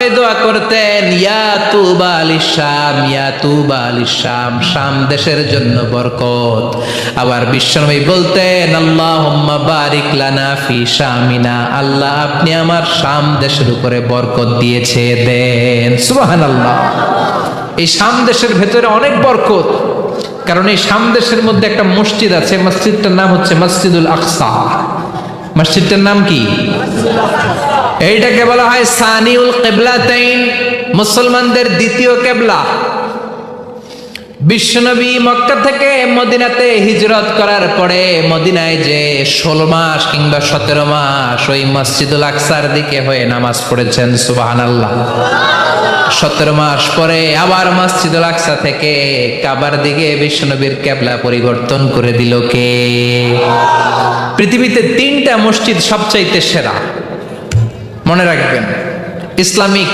আপনি দোয়া করতেন, ইয়া তুবা লিশাম, ইয়া তুবা লিশাম, শাম দেশের জন্য বরকত। আবার বিশ্বনবী বলতেন, আল্লাহুম্মা বারিক লানা ফি শামিনা, আল্লাহ আপনি আমার শাম দেশের উপরে বরকত দিয়েছে দেন। সুবহানাল্লাহ। এই শাম দেশের ভেতরে অনেক বরকত, কারণ এই শাম দেশের মধ্যে একটা মসজিদ আছে, মসজিদটার নাম হচ্ছে মসজিদুল আকসা। মসজিদটার নাম কি? এইটাকে বলা হয় সানিউল কিবলাতাইন, মুসলমানদের দ্বিতীয় কিবলা। বিশ্বনবী মক্কা থেকে মদিনাতে হিজরত করার পরে মদিনায় যে 16 মাস কিংবা 17 মাস ওই মসজিদুল আকসার দিকে হয়ে নামাজ পড়েছেন। সুবহানাল্লাহ। 17 মাস পরে আবার মসজিদুল আকসা থেকে কাবার দিকে বিশ্বনবীর কিবলা পরিবর্তন করে দিল কে? পৃথিবীতে 3টা মসজিদ সবচাইতে সেরা, মনে রাখবেন। ইসলামিক